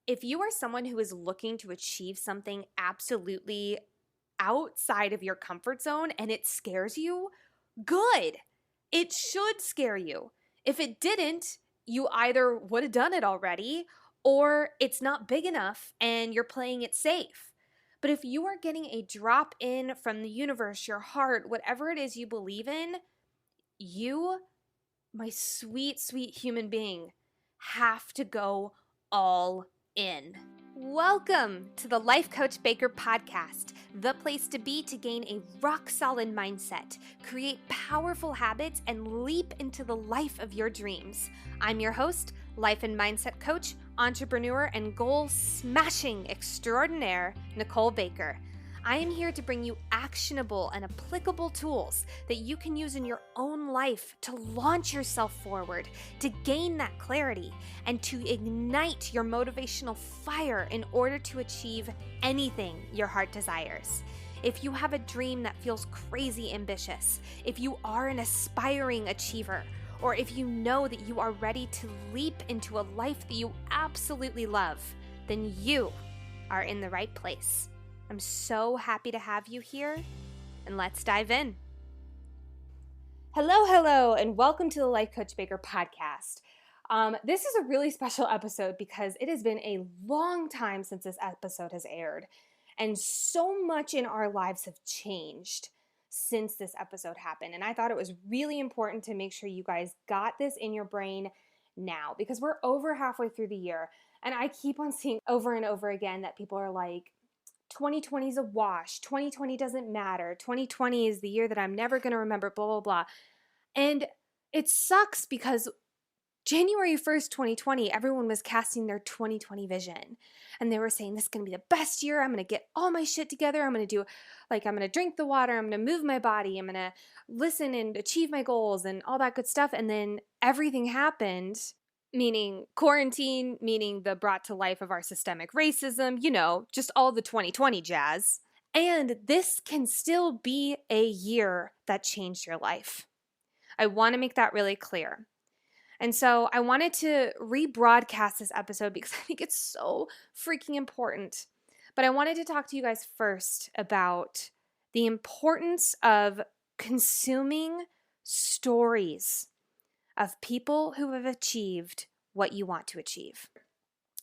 If you are someone who is looking to achieve something absolutely outside of your comfort zone and it scares you, good. It should scare you. If it didn't, you either would have done it already or it's not big enough and you're playing it safe. But if you are getting a drop in from the universe, your heart, whatever it is you believe in, you, my sweet, sweet human being, have to go all in. Welcome to the Life Coach Baker podcast, the place to be to gain a rock-solid mindset, create powerful habits, and leap into the life of your dreams. I'm your host, life and mindset coach, entrepreneur, and goal-smashing extraordinaire, Nicole Baker. I am here to bring you actionable and applicable tools that you can use in your own life to launch yourself forward, to gain that clarity, and to ignite your motivational fire in order to achieve anything your heart desires. If you have a dream that feels crazy ambitious, if you are an aspiring achiever, or if you know that you are ready to leap into a life that you absolutely love, then you are in the right place. I'm so happy to have you here, and let's dive in. Hello, and welcome to the Life Coach Baker podcast. This is a really special episode because it has been a long time since this episode has aired, and so much in our lives have changed since this episode happened, and I thought it was really important to make sure you guys got this in your brain now because we're over halfway through the year, and I keep on seeing over and over again that people are like, 2020 is a wash. 2020 doesn't matter. 2020 is the year that I'm never going to remember, blah, blah, blah. And it sucks because January 1st, 2020, everyone was casting their 2020 vision. And they were saying, this is going to be the best year. I'm going to get all my shit together. I'm going to drink the water. I'm going to move my body. I'm going to listen and achieve my goals and all that good stuff. And then everything happened. Meaning quarantine, meaning the brought to life of our systemic racism, just all the 2020 jazz. And this can still be a year that changed your life. I want to make that really clear. And so I wanted to rebroadcast this episode because I think it's so freaking important. But I wanted to talk to you guys first about the importance of consuming stories of people who have achieved what you want to achieve.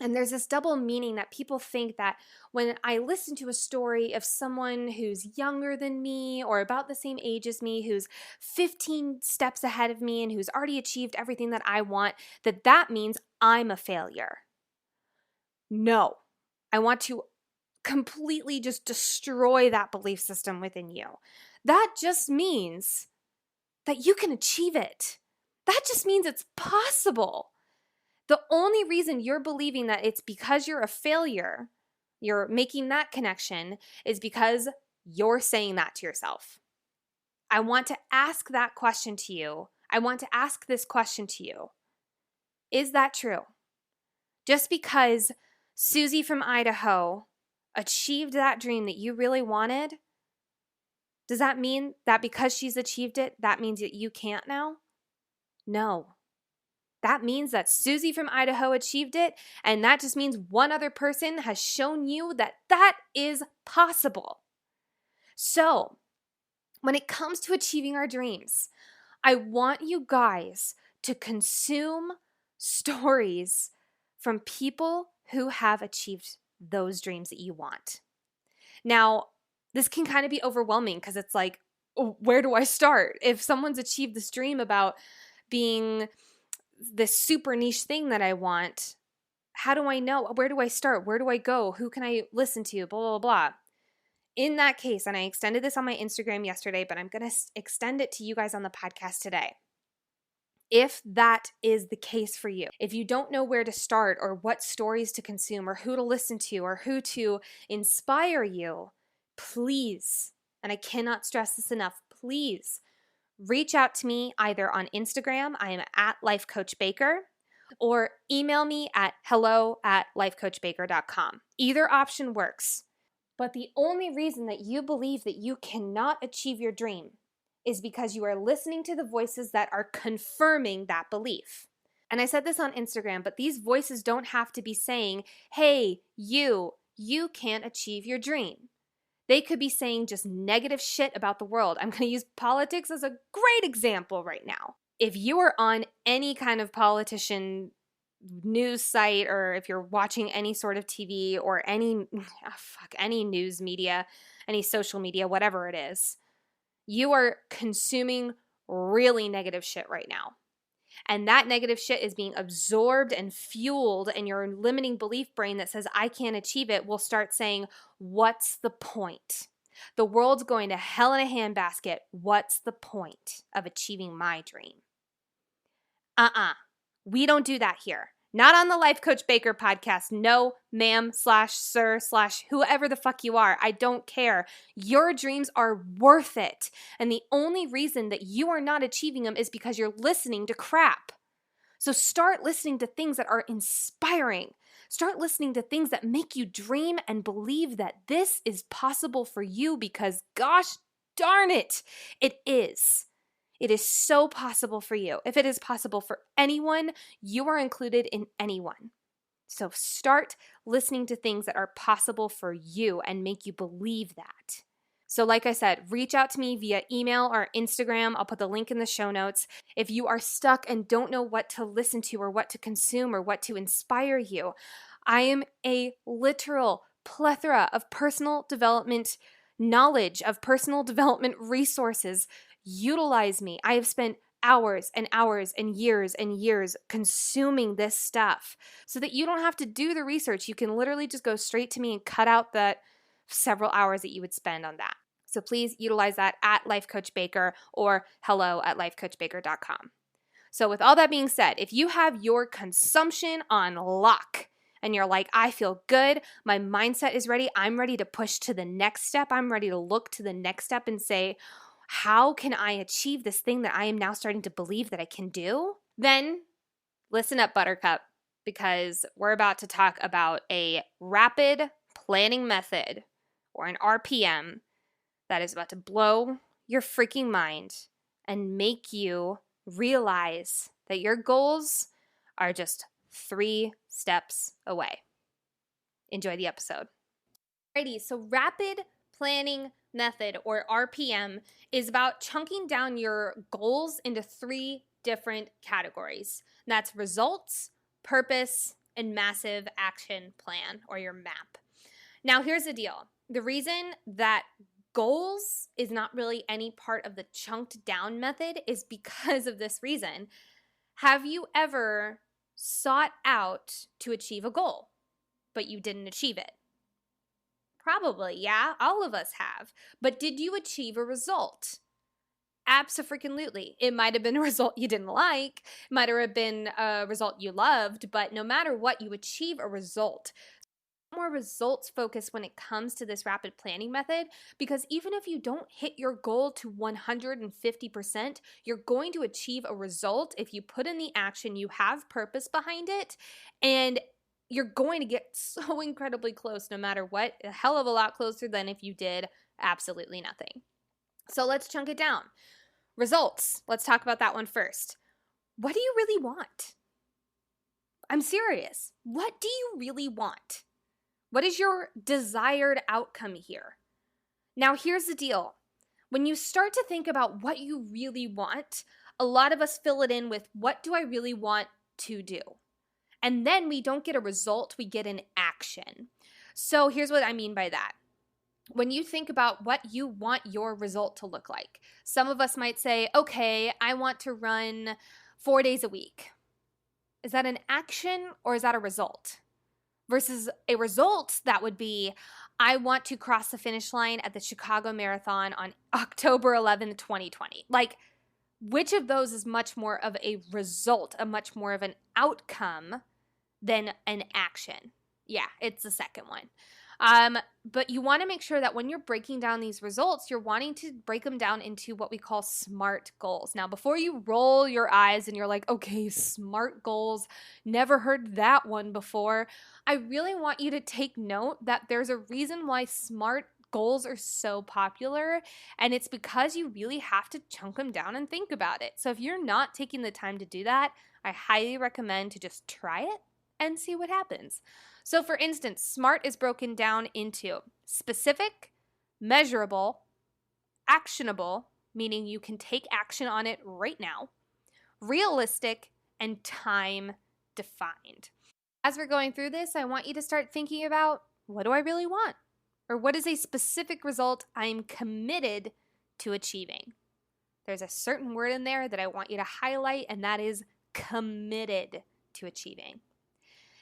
And there's this double meaning that people think that when I listen to a story of someone who's younger than me or about the same age as me, who's 15 steps ahead of me and who's already achieved everything that I want, that means I'm a failure. No, I want to completely just destroy that belief system within you. That just means that you can achieve it. That just means it's possible. The only reason you're believing that it's because you're a failure, you're making that connection, is because you're saying that to yourself. I want to ask that question to you. I want to ask this question to you. Is that true? Just because Susie from Idaho achieved that dream that you really wanted, does that mean that because she's achieved it, that means that you can't now? No. That means that Susie from Idaho achieved it, and that just means one other person has shown you that that is possible. So, when it comes to achieving our dreams, I want you guys to consume stories from people who have achieved those dreams that you want. Now, this can kind of be overwhelming because it's like, where do I start? If someone's achieved this dream about being this super niche thing that I want, how do I know? Where do I start? Where do I go? Who can I listen to? Blah, blah, blah. In that case, and I extended this on my Instagram yesterday, but I'm going to extend it to you guys on the podcast today. If that is the case for you, if you don't know where to start or what stories to consume or who to listen to or who to inspire you, please, and I cannot stress this enough, please reach out to me either on Instagram, I am at Life Coach Baker, or email me at hello@lifecoachbaker.com. Either option works. But the only reason that you believe that you cannot achieve your dream is because you are listening to the voices that are confirming that belief. And I said this on Instagram, but these voices don't have to be saying, hey, you can't achieve your dream. They could be saying just negative shit about the world. I'm going to use politics as a great example right now. If you are on any kind of politician news site, or if you're watching any sort of TV or any news media, any social media, whatever it is, you are consuming really negative shit right now. And that negative shit is being absorbed and fueled, and your limiting belief brain that says, I can't achieve it, will start saying, what's the point? The world's going to hell in a handbasket. What's the point of achieving my dream? We don't do that here. Not on the Life Coach Baker podcast. No, ma'am, /sir, whoever the fuck you are. I don't care. Your dreams are worth it. And the only reason that you are not achieving them is because you're listening to crap. So start listening to things that are inspiring. Start listening to things that make you dream and believe that this is possible for you, because gosh darn it, it is. It is so possible for you. If it is possible for anyone, you are included in anyone. So start listening to things that are possible for you and make you believe that. So like I said, reach out to me via email or Instagram. I'll put the link in the show notes. If you are stuck and don't know what to listen to or what to consume or what to inspire you, I am a literal plethora of personal development knowledge, of personal development resources. Utilize me. I have spent hours and hours and years consuming this stuff so that you don't have to do the research. You can literally just go straight to me and cut out that several hours that you would spend on that. So please utilize that at Life Coach Baker or hello@lifecoachbaker.com. So with all that being said, if you have your consumption on lock and you're like, I feel good, my mindset is ready, I'm ready to push to the next step, I'm ready to look to the next step and say, how can I achieve this thing that I am now starting to believe that I can do? Then listen up, Buttercup, because we're about to talk about a rapid planning method, or an RPM, that is about to blow your freaking mind and make you realize that your goals are just 3 steps away. Enjoy the episode. Alrighty, so rapid planning method, or RPM, is about chunking down your goals into 3 different categories. And that's results, purpose, and massive action plan, or your MAP. Now, here's the deal. The reason that goals is not really any part of the chunked down method is because of this reason. Have you ever sought out to achieve a goal, but you didn't achieve it? Probably, yeah. All of us have. But did you achieve a result? Abso-freaking-lutely. It might have been a result you didn't like. It might have been a result you loved. But no matter what, you achieve a result. More results focused when it comes to this rapid planning method, because even if you don't hit your goal to 150%, you're going to achieve a result if you put in the action, you have purpose behind it, and you're going to get so incredibly close no matter what, a hell of a lot closer than if you did absolutely nothing. So let's chunk it down. Results. Let's talk about that one first. What do you really want? I'm serious. What do you really want? What is your desired outcome here? Now, here's the deal. When you start to think about what you really want, a lot of us fill it in with, what do I really want to do? And then we don't get a result, we get an action. So here's what I mean by that. When you think about what you want your result to look like, some of us might say, okay, I want to run 4 days a week. Is that an action or is that a result? Versus a result that would be, I want to cross the finish line at the Chicago Marathon on October 11th, 2020. Like, which of those is much more of a result, a much more of an outcome than an action? Yeah, it's the second one. But you want to make sure that when you're breaking down these results, you're wanting to break them down into what we call SMART goals. Now, before you roll your eyes and you're like, okay, SMART goals, never heard that one before, I really want you to take note that there's a reason why SMART goals are so popular, and it's because you really have to chunk them down and think about it. So if you're not taking the time to do that, I highly recommend to just try it and see what happens. So for instance, SMART is broken down into specific, measurable, actionable, meaning you can take action on it right now, realistic, and time defined. As we're going through this, I want you to start thinking about, what do I really want? Or what is a specific result I'm committed to achieving? There's a certain word in there that I want you to highlight, and that is committed to achieving.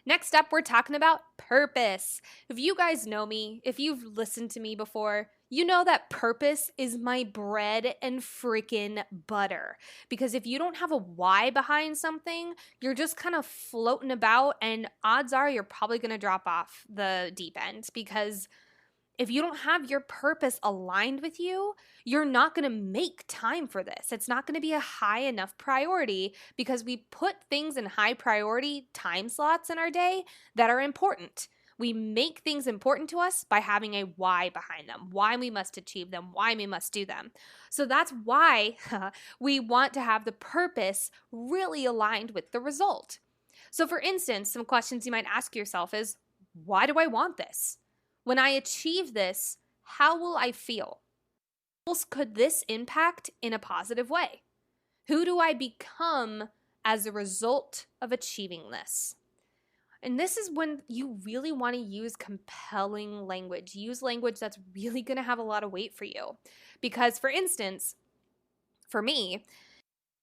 Next up, we're talking about purpose. If you guys know me, if you've listened to me before, you know that purpose is my bread and freaking butter. Because if you don't have a why behind something, you're just kind of floating about, and odds are you're probably going to drop off the deep end. Because if you don't have your purpose aligned with you, you're not going to make time for this. It's not going to be a high enough priority, because we put things in high priority time slots in our day that are important. We make things important to us by having a why behind them, why we must achieve them, why we must do them. So that's why we want to have the purpose really aligned with the result. So for instance, some questions you might ask yourself is, why do I want this? When I achieve this, how will I feel? Who else could this impact in a positive way? Who do I become as a result of achieving this? And this is when you really want to use compelling language. Use language that's really going to have a lot of weight for you. Because, for instance, for me,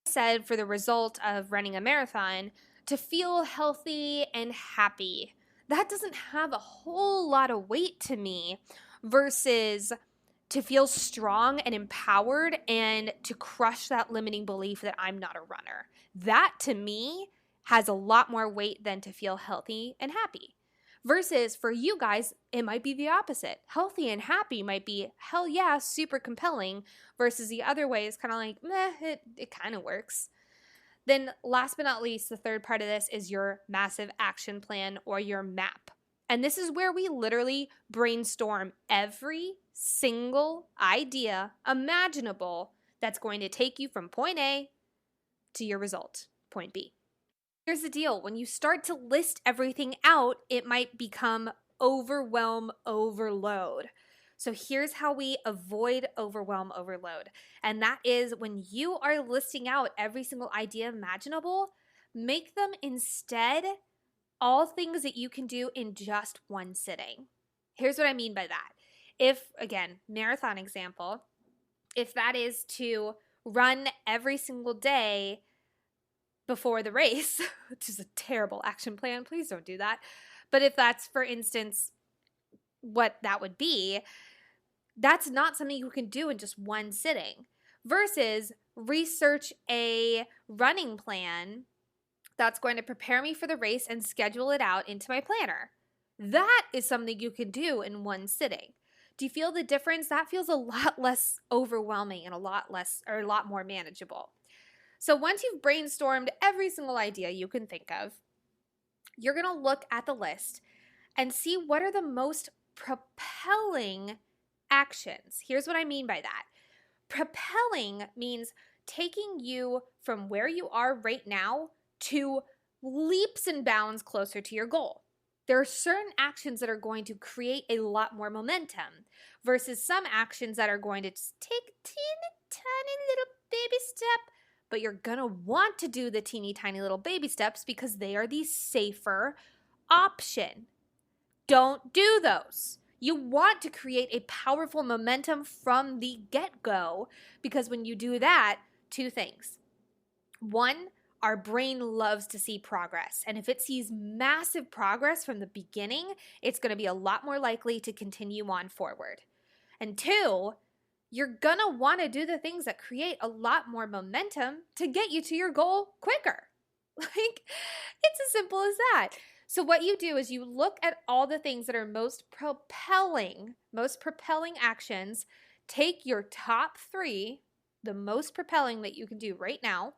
I said for the result of running a marathon, to feel healthy and happy. That doesn't have a whole lot of weight to me versus to feel strong and empowered and to crush that limiting belief that I'm not a runner. That to me has a lot more weight than to feel healthy and happy. Versus for you guys, it might be the opposite. Healthy and happy might be, hell yeah, super compelling, versus the other way is kind of like, meh, it kind of works. Then last but not least, the third part of this is your massive action plan or your MAP. And this is where we literally brainstorm every single idea imaginable that's going to take you from point A to your result, point B. Here's the deal. When you start to list everything out, it might become overwhelm overload. So here's how we avoid overwhelm overload. And that is when you are listing out every single idea imaginable, make them instead all things that you can do in just one sitting. Here's what I mean by that. If, again, marathon example, if that is to run every single day before the race, which is a terrible action plan, please don't do that. But if that's, for instance, what that would be, that's not something you can do in just one sitting. Versus research a running plan that's going to prepare me for the race and schedule it out into my planner. That is something you can do in one sitting. Do you feel the difference? That feels a lot less overwhelming and a lot more manageable. So once you've brainstormed every single idea you can think of, you're going to look at the list and see what are the most propelling actions. Here's what I mean by that. Propelling means taking you from where you are right now to leaps and bounds closer to your goal. There are certain actions that are going to create a lot more momentum versus some actions that are going to just take a teeny tiny little baby step, but you're going to want to do the teeny tiny little baby steps because they are the safer option. Don't do those. You want to create a powerful momentum from the get-go because when you do that, two things. One, our brain loves to see progress. And if it sees massive progress from the beginning, it's going to be a lot more likely to continue on forward. And two, you're going to want to do the things that create a lot more momentum to get you to your goal quicker. Like, it's as simple as that. So what you do is you look at all the things that are most propelling actions, take your top 3, the most propelling that you can do right now,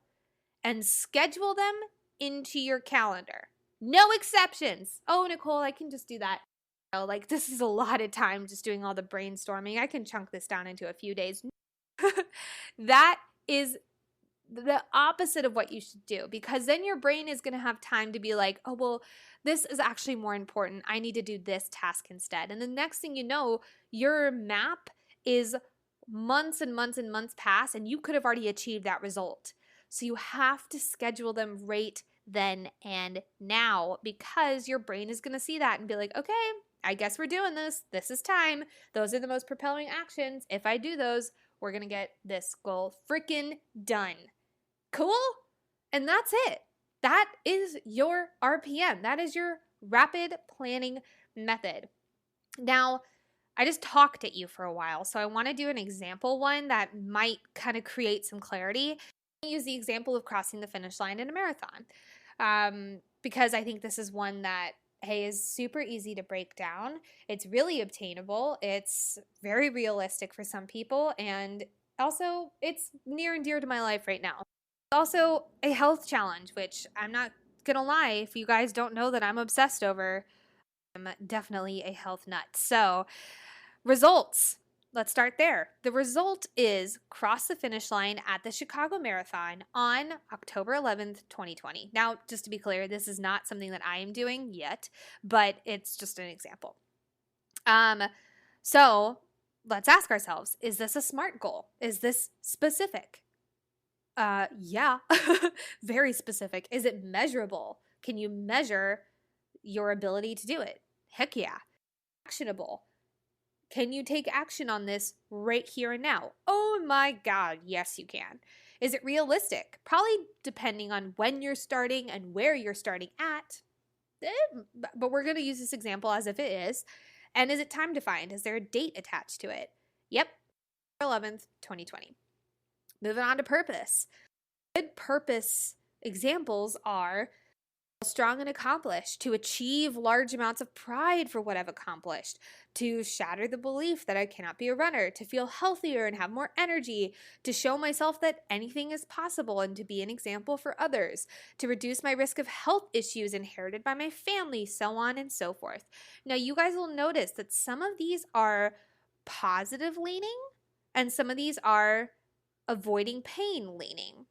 and schedule them into your calendar. No exceptions. Oh, Nicole, I can just do that. like this is a lot of time just doing all the brainstorming. I can chunk this down into a few days. That is the opposite of what you should do, because then your brain is going to have time to be like, oh, well, this is actually more important. I need to do this task instead. And the next thing you know, your map is months and months and months past, and you could have already achieved that result. So you have to schedule them right then and now, because your brain is going to see that and be like, okay, I guess we're doing this. This is time. Those are the most propelling actions. If I do those, we're going to get this goal freaking done. Cool? And that's it. That is your RPM. That is your rapid planning method. Now, I just talked at you for a while, so I want to do an example one that might kind of create some clarity. I use the example of crossing the finish line in a marathon, because I think this is one that, hey, is super easy to break down. It's really obtainable. It's very realistic for some people, and also it's near and dear to my life right now. Also a health challenge, which I'm not gonna lie, if you guys don't know that I'm obsessed over, I'm definitely a health nut. So results, let's start there. The result is cross the finish line at the Chicago Marathon on October 11th, 2020. Now, just to be clear, this is not something that I am doing yet, but it's just an example. So let's ask ourselves, is this a SMART goal? Is this specific? Yeah, very specific. Is it measurable? Can you measure your ability to do it? Heck yeah. Actionable. Can you take action on this right here and now? Oh my God, yes you can. Is it realistic? Probably depending on when you're starting and where you're starting at. But we're going to use this example as if it is. And is it time defined? Is there a date attached to it? Yep, 11th, 2020. Moving on to purpose. Good purpose examples are strong and accomplished, to achieve large amounts of pride for what I've accomplished, to shatter the belief that I cannot be a runner, to feel healthier and have more energy, to show myself that anything is possible and to be an example for others, to reduce my risk of health issues inherited by my family, so on and so forth. Now, you guys will notice that some of these are positive leaning and some of these are avoiding pain leaning.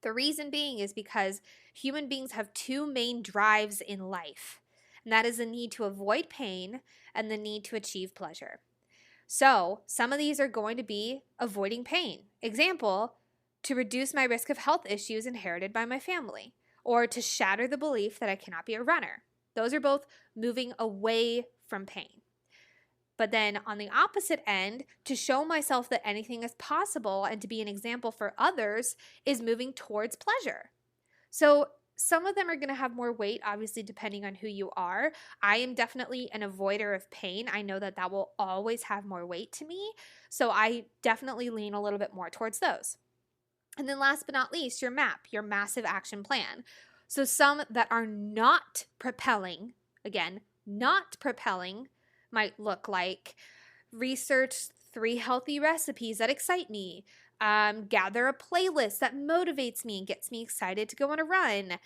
The reason being is because human beings have two main drives in life, and that is the need to avoid pain and the need to achieve pleasure. So some of these are going to be avoiding pain. Example, to reduce my risk of health issues inherited by my family, or to shatter the belief that I cannot be a runner. Those are both moving away from pain. But then on the opposite end, to show myself that anything is possible and to be an example for others is moving towards pleasure. So some of them are going to have more weight, obviously, depending on who you are. I am definitely an avoider of pain. I know that that will always have more weight to me. So I definitely lean a little bit more towards those. And then last but not least, your MAP, your massive action plan. So some that are not propelling, again, not propelling, might look like research 3 healthy recipes that excite me, gather a playlist that motivates me and gets me excited to go on a run,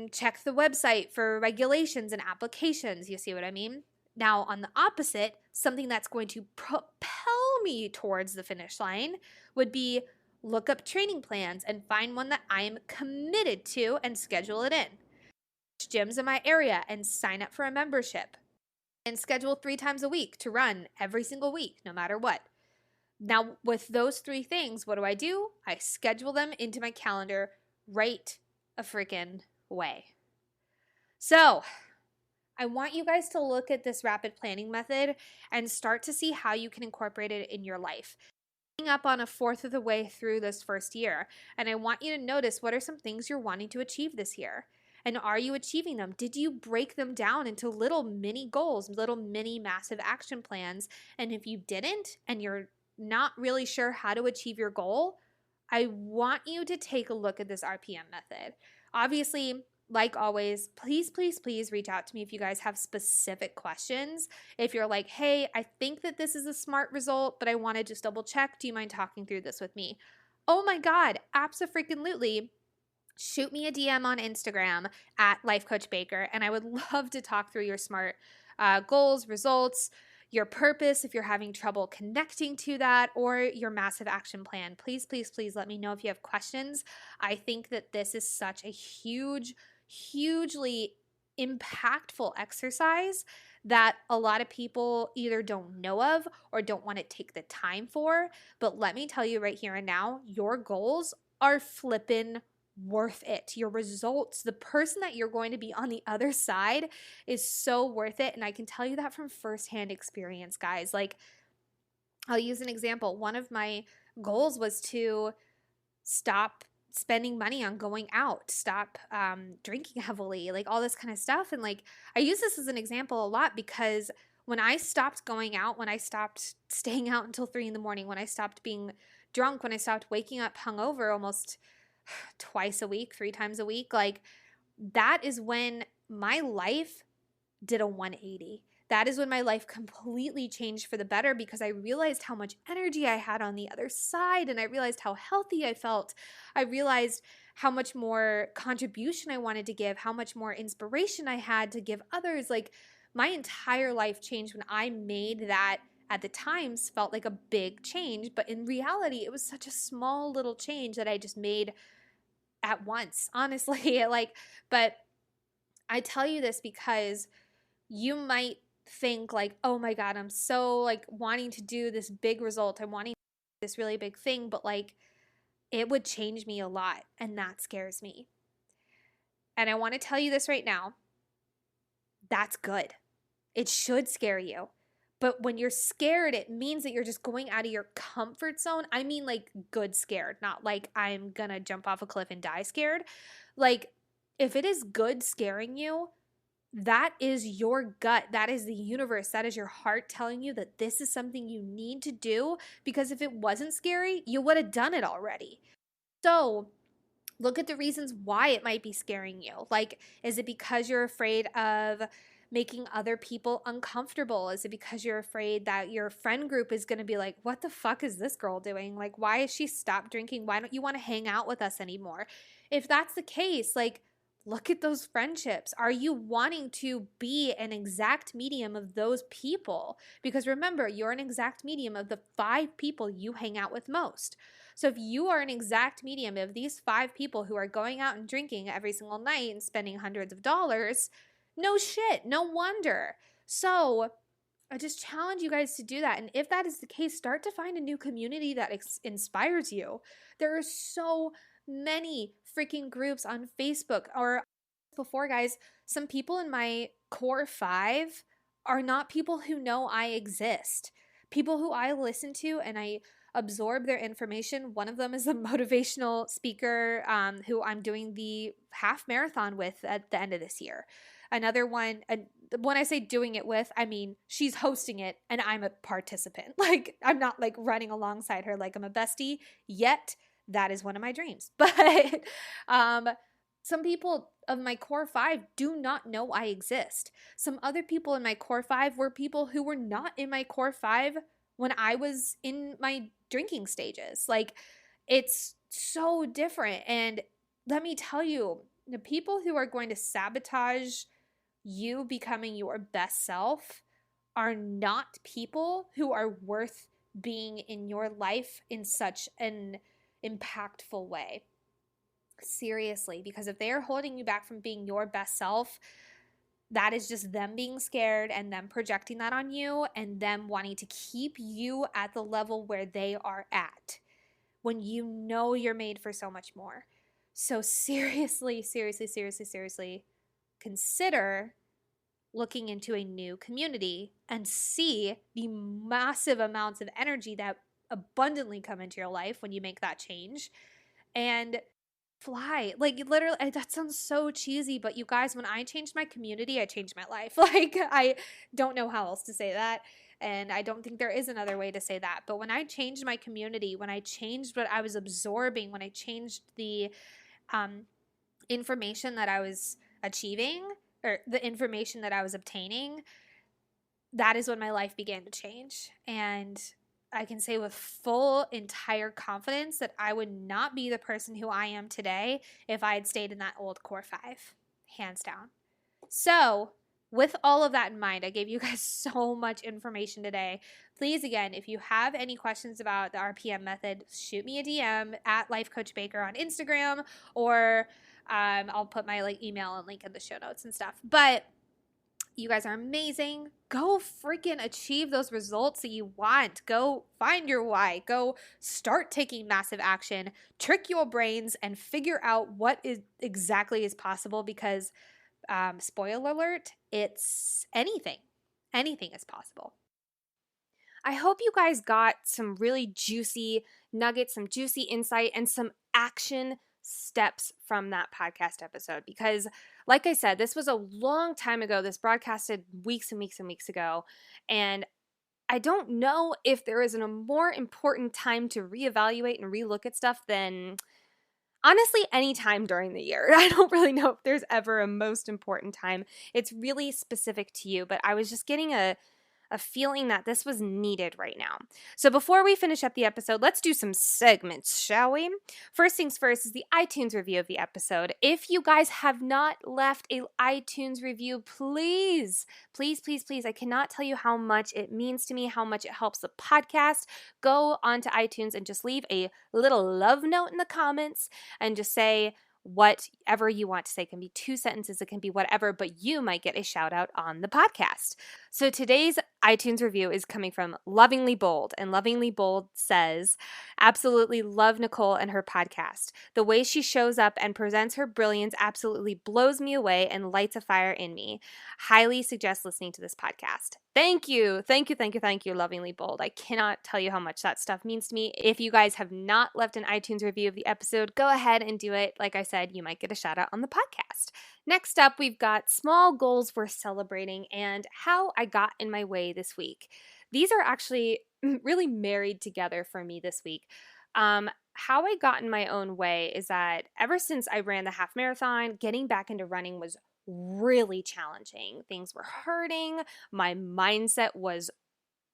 check the website for regulations and applications. You see what I mean? Now, on the opposite, something that's going to propel me towards the finish line would be look up training plans and find one that I am committed to and schedule it in. Gyms in my area and sign up for a membership. And schedule 3 times a week to run every single week, no matter what. Now, with those 3 things, what do? I schedule them into my calendar right a freaking way. So, I want you guys to look at this rapid planning method and start to see how you can incorporate it in your life. Up on a fourth of the way through this first year, and I want you to notice what are some things you're wanting to achieve this year. And are you achieving them? Did you break them down into little mini goals, little mini massive action plans? And if you didn't, and you're not really sure how to achieve your goal, I want you to take a look at this RPM method. Obviously, like always, please, please, please reach out to me if you guys have specific questions. If you're like, hey, I think that this is a SMART result, but I want to just double check. Do you mind talking through this with me? Oh my God, abso-freaking-lutely. Shoot me a DM on Instagram at Life Coach Baker, and I would love to talk through your SMART goals, results, your purpose, if you're having trouble connecting to that, or your massive action plan. Please, please, please let me know if you have questions. I think that this is such a hugely impactful exercise that a lot of people either don't know of or don't want to take the time for. But let me tell you right here and now, your goals are flippin' worth it. Your results, the person that you're going to be on the other side is so worth it. And I can tell you that from firsthand experience, guys. Like, I'll use an example. One of my goals was to stop spending money on going out, stop drinking heavily, like all this kind of stuff. And like, I use this as an example a lot because when I stopped going out, when I stopped staying out until 3 a.m, when I stopped being drunk, when I stopped waking up hungover almost twice a week, 3 times a week, like that is when my life did a 180. That is when my life completely changed for the better because I realized how much energy I had on the other side, and I realized how healthy I felt. I realized how much more contribution I wanted to give, how much more inspiration I had to give others. Like, my entire life changed when I made that. At the times felt like a big change, but in reality it was such a small little change that I just made at once, honestly. Like, but I tell you this because you might think like, oh my God, I'm so like wanting to do this big result. I'm wanting this really big thing, but like it would change me a lot. And that scares me. And I want to tell you this right now. That's good. It should scare you. But when you're scared, it means that you're just going out of your comfort zone. I mean, like good scared, not like I'm gonna jump off a cliff and die scared. Like, if it is good scaring you, that is your gut. That is the universe. That is your heart telling you that this is something you need to do, because if it wasn't scary, you would have done it already. So look at the reasons why it might be scaring you. Like, is it because you're afraid of making other people uncomfortable? Is it because you're afraid that your friend group is going to be like, what the fuck is this girl doing? Like, why has she stopped drinking? Why don't you want to hang out with us anymore? If that's the case, like, look at those friendships. Are you wanting to be an exact medium of those people? Because remember, you're an exact medium of the 5 people you hang out with most. So if you are an exact medium of these 5 people who are going out and drinking every single night and spending hundreds of dollars, no shit, no wonder. So I just challenge you guys to do that. And if that is the case, start to find a new community that inspires you. There are so many freaking groups on Facebook. Or before, guys, some people in my core 5 are not people who know I exist. People who I listen to and I absorb their information. One of them is a motivational speaker who I'm doing the half marathon with at the end of this year. Another one, when I say doing it with, I mean she's hosting it and I'm a participant. Like, I'm not like running alongside her like I'm a bestie yet. That is one of my dreams. But some people of my core 5 do not know I exist. Some other people in my core 5 were people who were not in my core 5 when I was in my drinking stages. Like, it's so different. And let me tell you, the people who are going to sabotage you becoming your best self are not people who are worth being in your life in such an impactful way. Seriously, because if they are holding you back from being your best self, that is just them being scared and them projecting that on you and them wanting to keep you at the level where they are at when you know you're made for so much more. So seriously, consider looking into a new community and see the massive amounts of energy that abundantly come into your life when you make that change and fly. Like, literally, that sounds so cheesy, but you guys, when I changed my community, I changed my life. Like, I don't know how else to say that. And I don't think there is another way to say that. But when I changed my community, when I changed what I was absorbing, when I changed the information that I was achieving, or the information that I was obtaining, that is when my life began to change. And I can say with full entire confidence that I would not be the person who I am today if I had stayed in that old core 5, hands down. So with all of that in mind, I gave you guys so much information today. Please, again, if you have any questions about the RPM method, shoot me a DM at Life Coach Baker on Instagram, or I'll put my email and link in the show notes and stuff. But you guys are amazing. Go freaking achieve those results that you want. Go find your why. Go start taking massive action. Trick your brains and figure out what exactly is possible, because spoiler alert, it's anything. Anything is possible. I hope you guys got some really juicy nuggets, some juicy insight, and some action steps from that podcast episode, because like I said, this was a long time ago. This broadcasted weeks and weeks and weeks ago, and I don't know if there is a more important time to reevaluate and relook at stuff than honestly any time during the year. I don't really know if there's ever a most important time. It's really specific to you, but I was just getting a feeling that this was needed right now. So before we finish up the episode, let's do some segments, shall we? First things first is the iTunes review of the episode. If you guys have not left a iTunes review, please, please, please, please, I cannot tell you how much it means to me, how much it helps the podcast. Go onto iTunes and just leave a little love note in the comments and just say whatever you want to say. It can be 2 sentences, it can be whatever, but you might get a shout out on the podcast. So today's iTunes review is coming from Lovingly Bold, and Lovingly Bold says, absolutely love Nicole and her podcast. The way she shows up and presents her brilliance absolutely blows me away and lights a fire in me. Highly suggest listening to this podcast. Thank you. Thank you, thank you, thank you, Lovingly Bold. I cannot tell you how much that stuff means to me. If you guys have not left an iTunes review of the episode, go ahead and do it. Like I said, you might get a shout out on the podcast. Next up, we've got small goals worth celebrating and how I got in my way this week. These are actually really married together for me this week. How I got in my own way is that ever since I ran the half marathon, getting back into running was really challenging. Things were hurting. My mindset was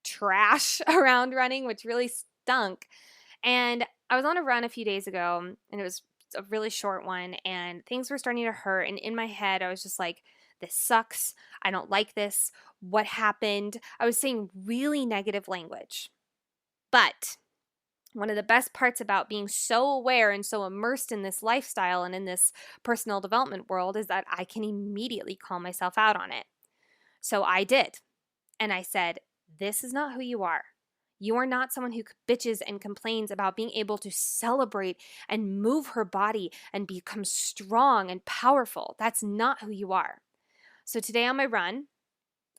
trash around running, which really stunk. And I was on a run a few days ago, and it was a really short one, and things were starting to hurt. And in my head, I was just like, this sucks. I don't like this. What happened? I was saying really negative language. But one of the best parts about being so aware and so immersed in this lifestyle and in this personal development world is that I can immediately call myself out on it. So I did. And I said, this is not who you are. You are not someone who bitches and complains about being able to celebrate and move her body and become strong and powerful. That's not who you are. So today on my run,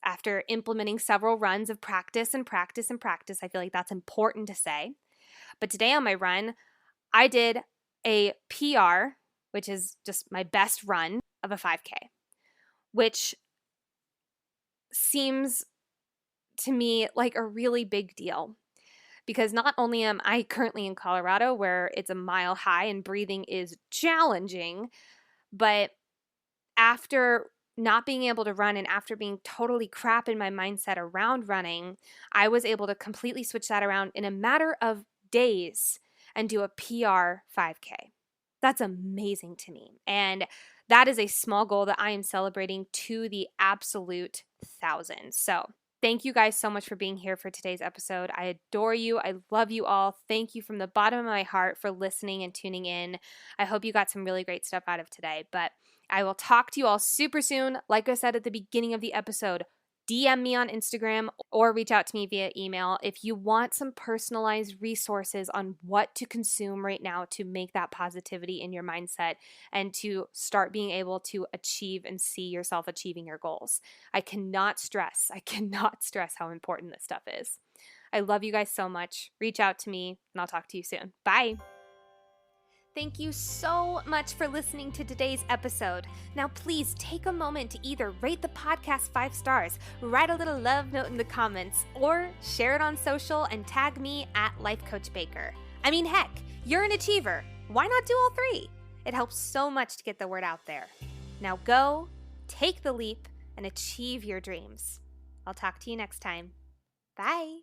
after implementing several runs of practice and practice and practice, I feel like that's important to say. But today on my run, I did a PR, which is just my best run of a 5K, which seems to me like a really big deal, because not only am I currently in Colorado where it's a mile high and breathing is challenging, but after not being able to run and after being totally crap in my mindset around running, I was able to completely switch that around in a matter of days and do a PR 5K. That's amazing to me. And that is a small goal that I am celebrating to the absolute thousands. So thank you guys so much for being here for today's episode. I adore you. I love you all. Thank you from the bottom of my heart for listening and tuning in. I hope you got some really great stuff out of today, but I will talk to you all super soon. Like I said at the beginning of the episode, DM me on Instagram or reach out to me via email if you want some personalized resources on what to consume right now to make that positivity in your mindset and to start being able to achieve and see yourself achieving your goals. I cannot stress how important this stuff is. I love you guys so much. Reach out to me and I'll talk to you soon. Bye. Thank you so much for listening to today's episode. Now, please take a moment to either rate the podcast 5 stars, write a little love note in the comments, or share it on social and tag me at Life Coach Baker. I mean, heck, you're an achiever. Why not do all 3? It helps so much to get the word out there. Now go, take the leap, and achieve your dreams. I'll talk to you next time. Bye.